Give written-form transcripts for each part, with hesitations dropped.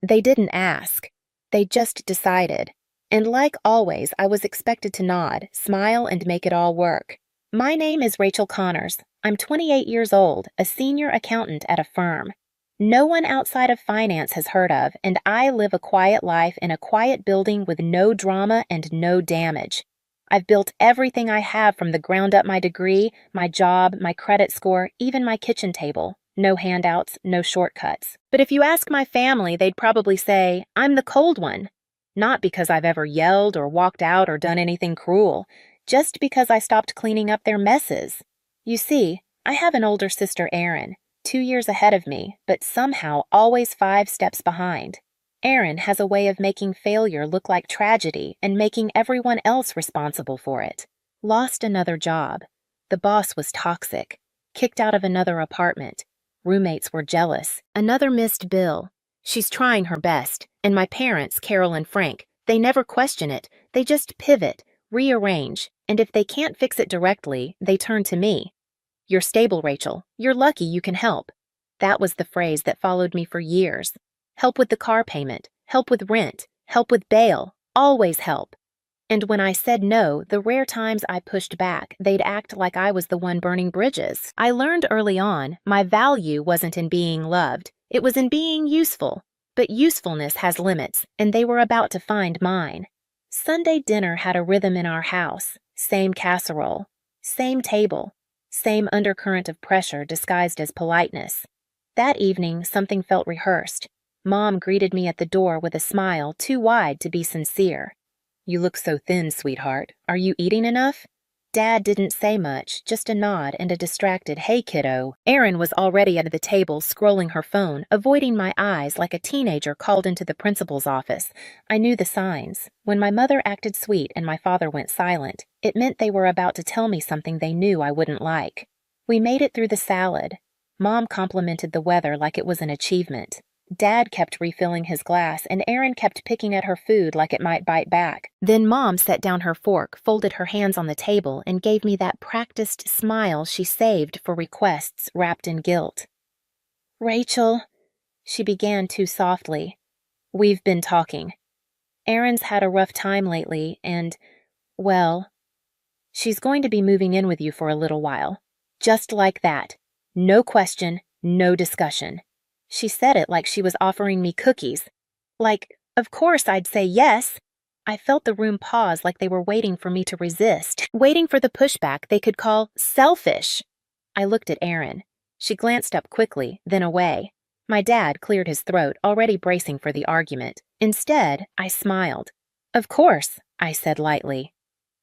They didn't ask. They just decided. And like always, I was expected to nod, smile, and make it all work. My name is Rachel Connors. I'm 28 years old, a senior accountant at a firm. No one outside of finance has heard of, and I live a quiet life in a quiet building with no drama and no damage. I've built everything I have from the ground up: my degree, my job, my credit score, even my kitchen table. No handouts, no shortcuts. But if you ask my family, they'd probably say, I'm the cold one. Not because I've ever yelled or walked out or done anything cruel, just because I stopped cleaning up their messes. You see, I have an older sister, Erin, 2 years ahead of me, but somehow always 5 steps behind. Erin has a way of making failure look like tragedy and making everyone else responsible for it. Lost another job. The boss was toxic. Kicked out of another apartment. Roommates were jealous. Another missed bill. She's trying her best, and my parents, Carol and Frank, they never question it. They just pivot, rearrange, and if they can't fix it directly, they turn to me. You're stable, Rachel. You're lucky you can help. That was the phrase that followed me for years. Help with the car payment, help with rent, help with bail, always help. And when I said no, the rare times I pushed back, they'd act like I was the one burning bridges. I learned early on my value wasn't in being loved, it was in being useful. But usefulness has limits, and they were about to find mine. Sunday dinner had a rhythm in our house. Same casserole, same table, same undercurrent of pressure disguised as politeness. That evening, something felt rehearsed. Mom greeted me at the door with a smile too wide to be sincere. You look so thin, sweetheart. Are you eating enough? Dad didn't say much, just a nod and a distracted, hey, kiddo. Erin was already at the table, scrolling her phone, avoiding my eyes like a teenager called into the principal's office. I knew the signs. When my mother acted sweet and my father went silent, it meant they were about to tell me something they knew I wouldn't like. We made it through the salad. Mom complimented the weather like it was an achievement. Dad kept refilling his glass, and Erin kept picking at her food like it might bite back. Then Mom set down her fork, folded her hands on the table, and gave me that practiced smile she saved for requests wrapped in guilt. Rachel, she began too softly. We've been talking. Erin's had a rough time lately, and, well, she's going to be moving in with you for a little while. Just like that. No question, no discussion. She said it like she was offering me cookies. Like, of course I'd say yes. I felt the room pause like they were waiting for me to resist, waiting for the pushback they could call selfish. I looked at Erin. She glanced up quickly, then away. My dad cleared his throat, already bracing for the argument. Instead, I smiled. Of course, I said lightly.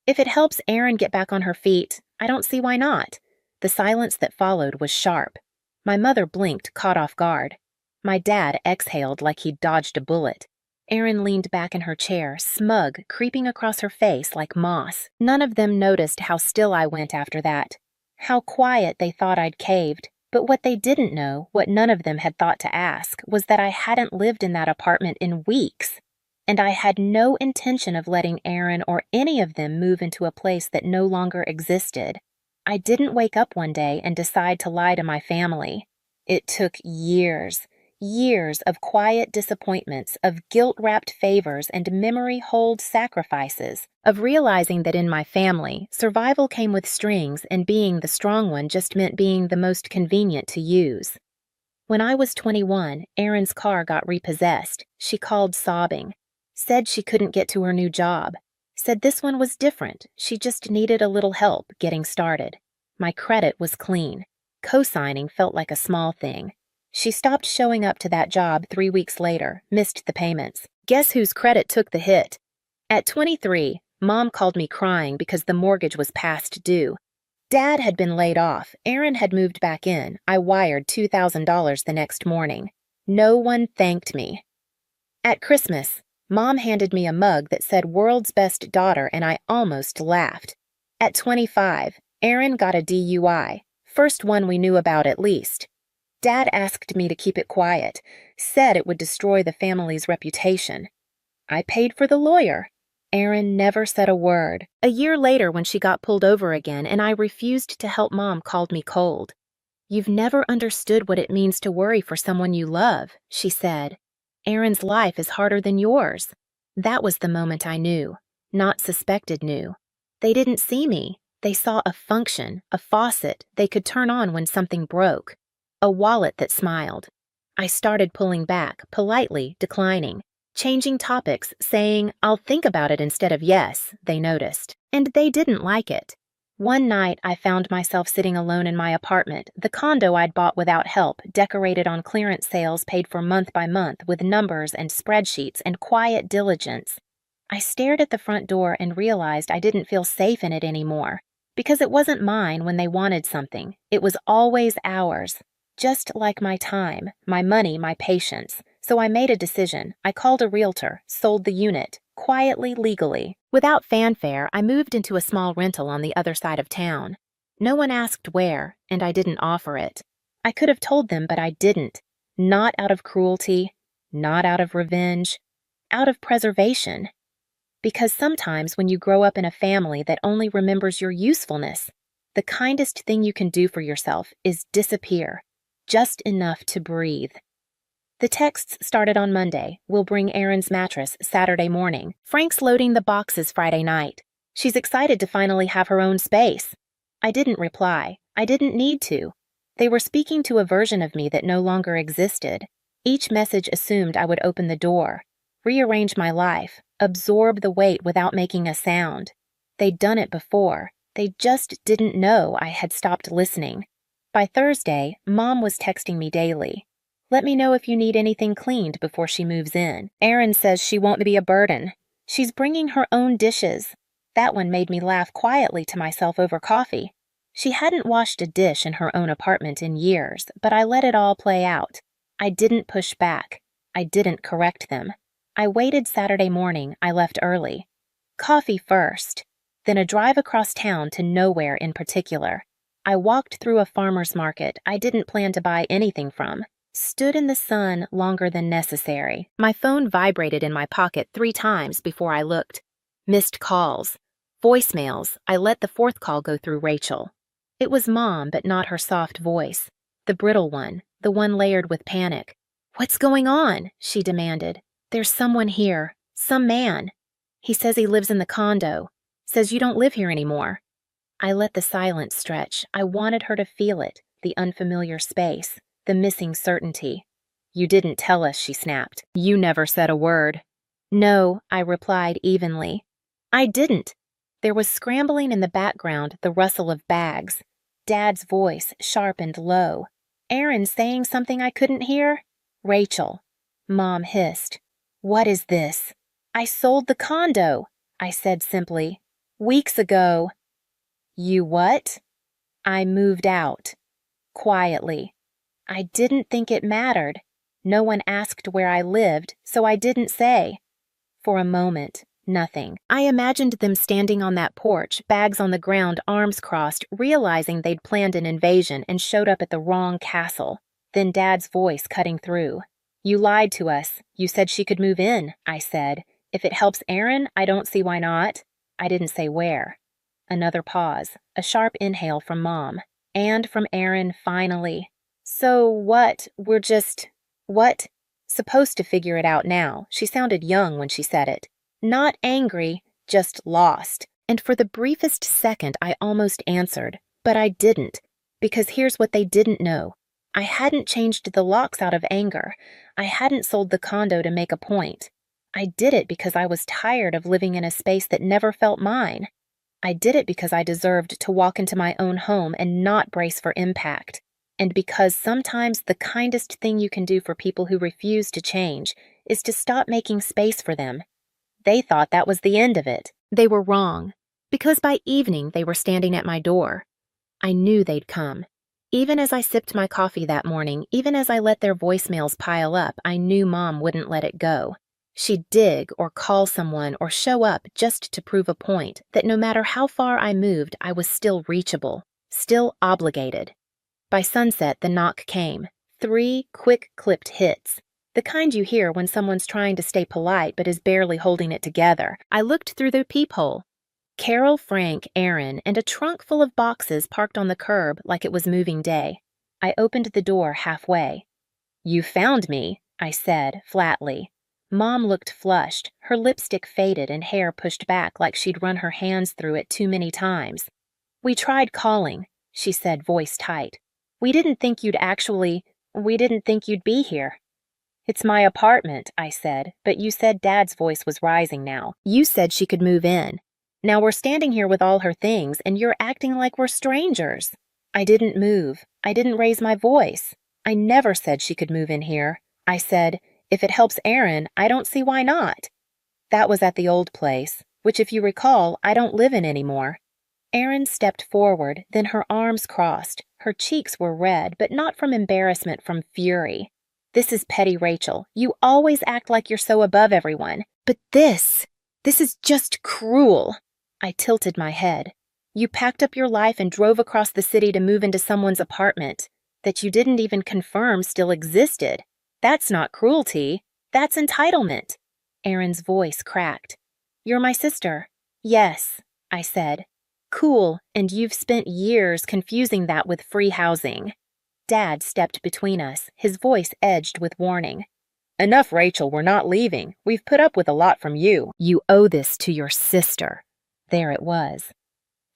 If it helps Erin get back on her feet, I don't see why not. The silence that followed was sharp. My mother blinked, caught off guard. My dad exhaled like he'd dodged a bullet. Erin leaned back in her chair, smug, creeping across her face like moss. None of them noticed how still I went after that. How quiet they thought I'd caved. But what they didn't know, what none of them had thought to ask, was that I hadn't lived in that apartment in weeks. And I had no intention of letting Erin or any of them move into a place that no longer existed. I didn't wake up one day and decide to lie to my family. It took years of quiet disappointments, of guilt-wrapped favors and memory-hold sacrifices, of realizing that in my family, survival came with strings and being the strong one just meant being the most convenient to use. When I was 21, Erin's car got repossessed. She called sobbing. Said she couldn't get to her new job. Said this one was different. She just needed a little help getting started. My credit was clean. Co-signing felt like a small thing. She stopped showing up to that job 3 weeks later, missed the payments. Guess whose credit took the hit? At 23, Mom called me crying because the mortgage was past due. Dad had been laid off. Erin had moved back in. I wired $2,000 the next morning. No one thanked me. At Christmas, Mom handed me a mug that said "World's Best Daughter," and I almost laughed. At 25, Erin got a DUI, first one we knew about at least. Dad asked me to keep it quiet, said it would destroy the family's reputation. I paid for the lawyer. Erin never said a word. A year later, when she got pulled over again and I refused to help, Mom called me cold. "You've never understood what it means to worry for someone you love," she said. Aaron's life is harder than yours. That was the moment I knew, not suspected knew. They didn't see me. They saw a function, a faucet they could turn on when something broke, a wallet that smiled. I started pulling back, politely declining, changing topics, saying, "I'll think about it" instead of "yes," they noticed. And they didn't like it. One night, I found myself sitting alone in my apartment, the condo I'd bought without help, decorated on clearance sales paid for month by month with numbers and spreadsheets and quiet diligence. I stared at the front door and realized I didn't feel safe in it anymore. Because it wasn't mine when they wanted something. It was always ours. Just like my time, my money, my patience. So I made a decision. I called a realtor, sold the unit, quietly, legally. Without fanfare, I moved into a small rental on the other side of town. No one asked where, and I didn't offer it. I could have told them, but I didn't. Not out of cruelty, not out of revenge, out of preservation. Because sometimes when you grow up in a family that only remembers your usefulness, the kindest thing you can do for yourself is disappear, just enough to breathe. The texts started on Monday. We'll bring Erin's mattress Saturday morning. Frank's loading the boxes Friday night. She's excited to finally have her own space. I didn't reply. I didn't need to. They were speaking to a version of me that no longer existed. Each message assumed I would open the door, rearrange my life, absorb the weight without making a sound. They'd done it before. They just didn't know I had stopped listening. By Thursday, Mom was texting me daily. "Let me know if you need anything cleaned before she moves in. Erin says she won't be a burden. She's bringing her own dishes." That one made me laugh quietly to myself over coffee. She hadn't washed a dish in her own apartment in years, but I let it all play out. I didn't push back. I didn't correct them. I waited Saturday morning. I left early. Coffee first, then a drive across town to nowhere in particular. I walked through a farmer's market I didn't plan to buy anything from. Stood in the sun longer than necessary. My phone vibrated in my pocket 3 times before I looked. Missed calls. Voicemails. I let the 4th call go through Rachel. It was Mom, but not her soft voice. The brittle one, the one layered with panic. "What's going on?" she demanded. "There's someone here. Some man. He says he lives in the condo. Says you don't live here anymore." I let the silence stretch. I wanted her to feel it, the unfamiliar space, the missing certainty. "You didn't tell us," she snapped. "You never said a word." "No," I replied evenly. "I didn't." There was scrambling in the background, the rustle of bags. Dad's voice, sharp and low. "Erin saying something I couldn't hear?" "Rachel." Mom hissed. "What is this?" "I sold the condo," I said simply. "Weeks ago." "You what?" "I moved out." Quietly. I didn't think it mattered. No one asked where I lived, so I didn't say. For a moment, nothing. I imagined them standing on that porch, bags on the ground, arms crossed, realizing they'd planned an invasion and showed up at the wrong castle. Then Dad's voice cutting through. "You lied to us. You said she could move in," I said. "If it helps Erin, I don't see why not." I didn't say where. Another pause, a sharp inhale from Mom. And from Erin, finally. "So what? We're just..." "What?" Supposed to figure it out now. She sounded young when she said it. Not angry, just lost. And for the briefest second, I almost answered. But I didn't. Because here's what they didn't know. I hadn't changed the locks out of anger. I hadn't sold the condo to make a point. I did it because I was tired of living in a space that never felt mine. I did it because I deserved to walk into my own home and not brace for impact. And because sometimes the kindest thing you can do for people who refuse to change is to stop making space for them. They thought that was the end of it. They were wrong. Because by evening they were standing at my door. I knew they'd come. Even as I sipped my coffee that morning, even as I let their voicemails pile up, I knew Mom wouldn't let it go. She'd dig or call someone or show up just to prove a point that no matter how far I moved, I was still reachable, still obligated. By sunset, the knock came. 3 quick-clipped hits. The kind you hear when someone's trying to stay polite but is barely holding it together. I looked through the peephole. Carol, Frank, Erin, and a trunk full of boxes parked on the curb like it was moving day. I opened the door halfway. "You found me," I said, flatly. Mom looked flushed, her lipstick faded and hair pushed back like she'd run her hands through it too many times. We tried calling, she said, voice tight. We didn't think you'd be here. It's my apartment, I said, but you said Dad's voice was rising now. You said she could move in. Now we're standing here with all her things, and you're acting like we're strangers. I didn't move. I didn't raise my voice. I never said she could move in here. I said, if it helps Aaron, I don't see why not. That was at the old place, which, if you recall, I don't live in anymore. Erin stepped forward, then her arms crossed. Her cheeks were red, but not from embarrassment, from fury. This is petty, Rachel. You always act like you're so above everyone. But this is just cruel. I tilted my head. You packed up your life and drove across the city to move into someone's apartment that you didn't even confirm still existed. That's not cruelty. That's entitlement. Erin's voice cracked. You're my sister. Yes, I said. Cool, and you've spent years confusing that with free housing. Dad stepped between us, his voice edged with warning. Enough, Rachel, we're not leaving. We've put up with a lot from you. You owe this to your sister. There it was.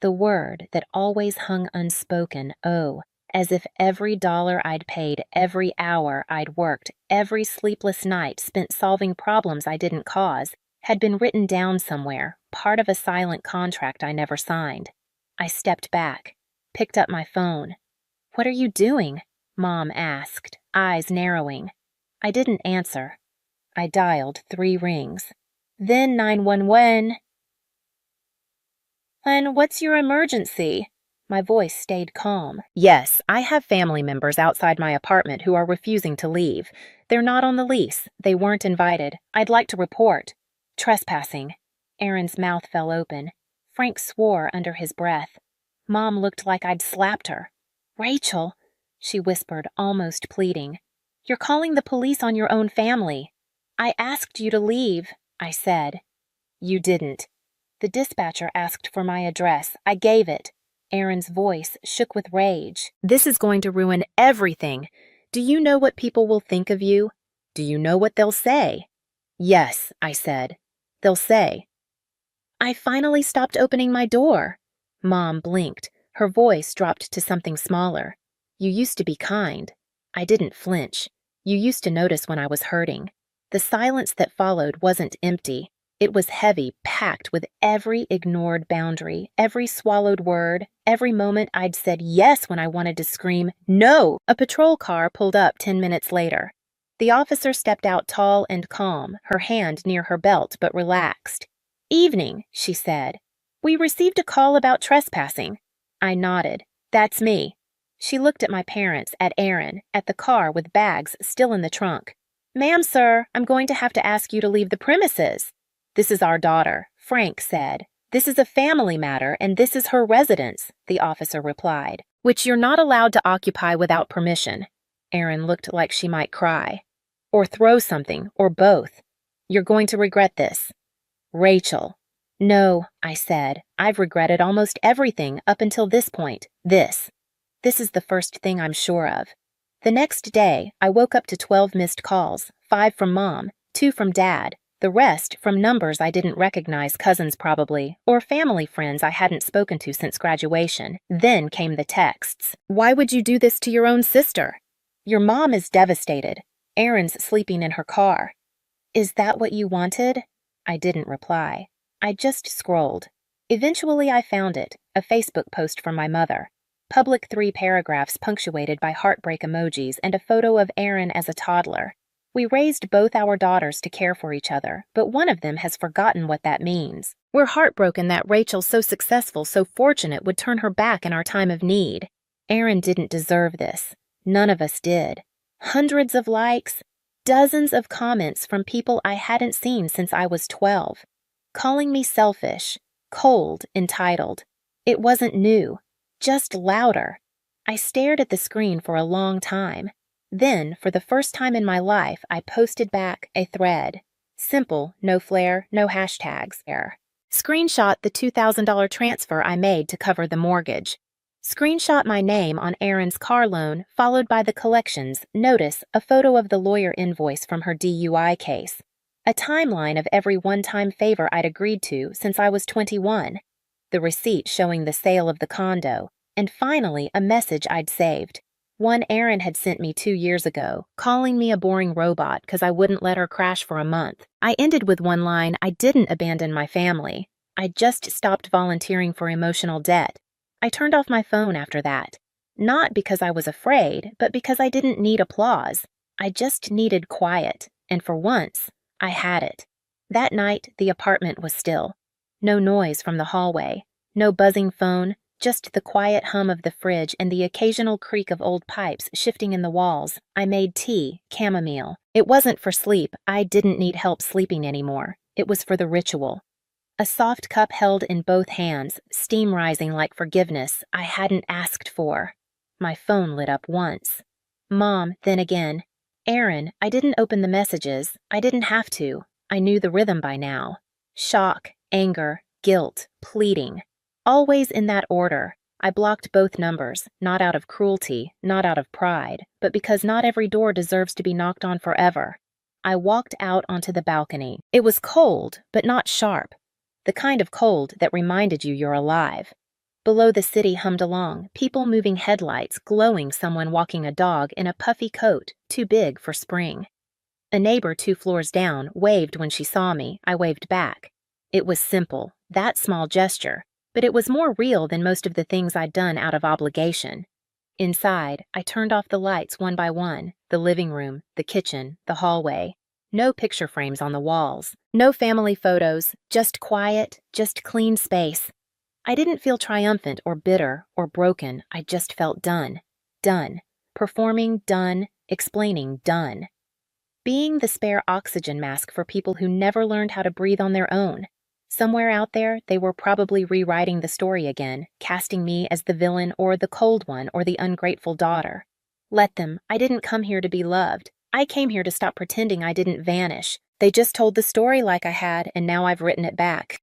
The word that always hung unspoken, owe, as if every dollar I'd paid, every hour I'd worked, every sleepless night spent solving problems I didn't cause, had been written down somewhere, part of a silent contract I never signed. I stepped back, picked up my phone. What are you doing? Mom asked, eyes narrowing. I didn't answer. I dialed 3 rings. Then 911. And what's your emergency? My voice stayed calm. Yes, I have family members outside my apartment who are refusing to leave. They're not on the lease. They weren't invited. I'd like to report. Trespassing. Erin's mouth fell open. Frank swore under his breath. Mom looked like I'd slapped her. Rachel, she whispered, almost pleading. You're calling the police on your own family. I asked you to leave, I said. You didn't. The dispatcher asked for my address. I gave it. Erin's voice shook with rage. This is going to ruin everything. Do you know what people will think of you? Do you know what they'll say? Yes, I said. They'll say. I finally stopped opening my door. Mom blinked. Her voice dropped to something smaller. You used to be kind. I didn't flinch. You used to notice when I was hurting. The silence that followed wasn't empty. It was heavy, packed with every ignored boundary, every swallowed word, every moment I'd said yes when I wanted to scream, no! A patrol car pulled up 10 minutes later. The officer stepped out tall and calm, her hand near her belt but relaxed. Evening, she said. We received a call about trespassing. I nodded. That's me. She looked at my parents, at Erin, at the car with bags still in the trunk. Ma'am, sir, I'm going to have to ask you to leave the premises. This is our daughter, Frank said. This is a family matter, and this is her residence, the officer replied, which you're not allowed to occupy without permission. Erin looked like she might cry. Or throw something, or both. You're going to regret this. Rachel. No, I said. I've regretted almost everything up until this point. This is the first thing I'm sure of. The next day, I woke up to 12 missed calls, 5 from Mom, 2 from Dad, the rest from numbers I didn't recognize, cousins probably, or family friends I hadn't spoken to since graduation. Then came the texts. Why would you do this to your own sister? Your mom is devastated. Erin's sleeping in her car. Is that what you wanted? I didn't reply. I just scrolled. Eventually I found it, a Facebook post from my mother. Public 3 paragraphs punctuated by heartbreak emojis and a photo of Erin as a toddler. We raised both our daughters to care for each other, but one of them has forgotten what that means. We're heartbroken that Rachel, so successful, so fortunate, would turn her back in our time of need. Erin didn't deserve this. None of us did. Hundreds of likes, dozens of comments from people I hadn't seen since I was 12. Calling me selfish, cold, entitled. It wasn't new, just louder. I stared at the screen for a long time. Then, for the first time in my life, I posted back a thread. Simple, no flair, no hashtags. Screenshot the $2,000 transfer I made to cover the mortgage. Screenshot my name on Erin's car loan, followed by the collections. Notice a photo of the lawyer invoice from her DUI case. A timeline of every one-time favor I'd agreed to since I was 21. The receipt showing the sale of the condo. And finally, a message I'd saved. One Erin had sent me 2 years ago, calling me a boring robot because I wouldn't let her crash for a month. I ended with one line, I didn't abandon my family. I just stopped volunteering for emotional debt. I turned off my phone after that. Not because I was afraid, but because I didn't need applause. I just needed quiet, and for once, I had it. That night, the apartment was still. No noise from the hallway, no buzzing phone, just the quiet hum of the fridge and the occasional creak of old pipes shifting in the walls. I made tea, chamomile. It wasn't for sleep. I didn't need help sleeping anymore. It was for the ritual. A soft cup held in both hands, steam rising like forgiveness I hadn't asked for. My phone lit up once. Mom, then again. Erin, I didn't open the messages. I didn't have to. I knew the rhythm by now. Shock, anger, guilt, pleading. Always in that order. I blocked both numbers, not out of cruelty, not out of pride, but because not every door deserves to be knocked on forever. I walked out onto the balcony. It was cold, but not sharp. The kind of cold that reminded you you're alive. Below the city hummed along, people moving headlights, glowing someone walking a dog in a puffy coat, too big for spring. A neighbor 2 floors down waved when she saw me. I waved back. It was simple, that small gesture, but it was more real than most of the things I'd done out of obligation. Inside, I turned off the lights one by one, the living room, the kitchen, the hallway. No picture frames on the walls, no family photos, just quiet, just clean space. I didn't feel triumphant or bitter or broken. I just felt done. Done. Performing, done. Explaining, done. Being the spare oxygen mask for people who never learned how to breathe on their own. Somewhere out there, they were probably rewriting the story again, casting me as the villain or the cold one or the ungrateful daughter. Let them. I didn't come here to be loved. I came here to stop pretending I didn't vanish. They just told the story like I had, and now I've written it back.